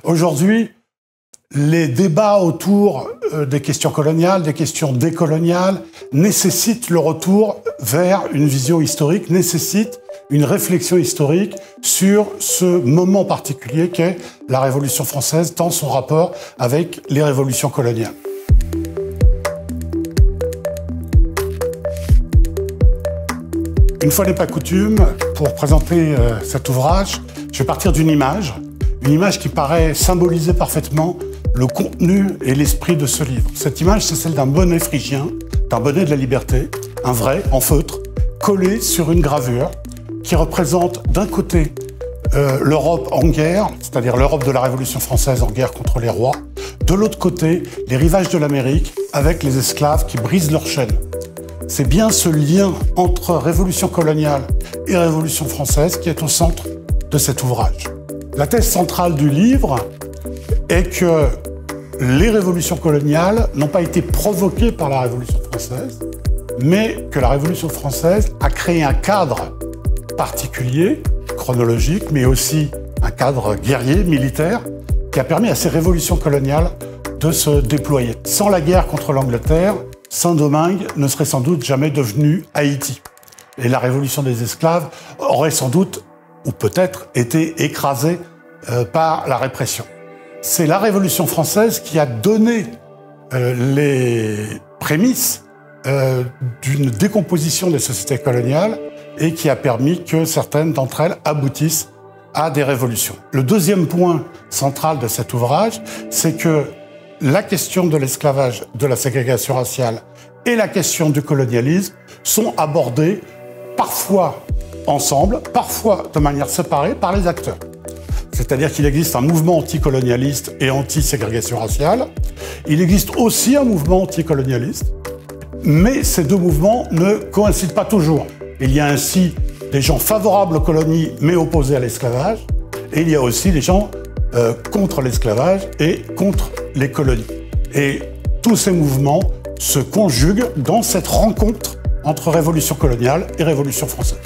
Aujourd'hui, les débats autour des questions coloniales, des questions décoloniales, nécessitent le retour vers une vision historique, nécessitent une réflexion historique sur ce moment particulier qu'est la Révolution française, dans son rapport avec les révolutions coloniales. Une fois n'est pas coutume, pour présenter cet ouvrage, je vais partir d'une image qui paraît symboliser parfaitement le contenu et l'esprit de ce livre. Cette image, c'est celle d'un bonnet phrygien, d'un bonnet de la liberté, un vrai, en feutre, collé sur une gravure qui représente d'un côté l'Europe en guerre, c'est-à-dire l'Europe de la Révolution française en guerre contre les rois, de l'autre côté, les rivages de l'Amérique avec les esclaves qui brisent leurs chaînes. C'est bien ce lien entre révolution coloniale et révolution française qui est au centre de cet ouvrage. La thèse centrale du livre est que les révolutions coloniales n'ont pas été provoquées par la Révolution française, mais que la Révolution française a créé un cadre particulier, chronologique, mais aussi un cadre guerrier, militaire, qui a permis à ces révolutions coloniales de se déployer. Sans la guerre contre l'Angleterre, Saint-Domingue ne serait sans doute jamais devenu Haïti. Et la révolution des esclaves aurait sans doute, ou peut-être, été écrasée par la répression. C'est la Révolution française qui a donné les prémices d'une décomposition des sociétés coloniales et qui a permis que certaines d'entre elles aboutissent à des révolutions. Le deuxième point central de cet ouvrage, c'est que la question de l'esclavage, de la ségrégation raciale et la question du colonialisme sont abordées parfois ensemble, parfois de manière séparée par les acteurs. C'est-à-dire qu'il existe un mouvement anticolonialiste et anti-ségrégation raciale. Il existe aussi un mouvement anticolonialiste, mais ces deux mouvements ne coïncident pas toujours. Il y a ainsi des gens favorables aux colonies mais opposés à l'esclavage, et il y a aussi des gens contre l'esclavage et contre les colonies. Et tous ces mouvements se conjuguent dans cette rencontre entre révolution coloniale et révolution française.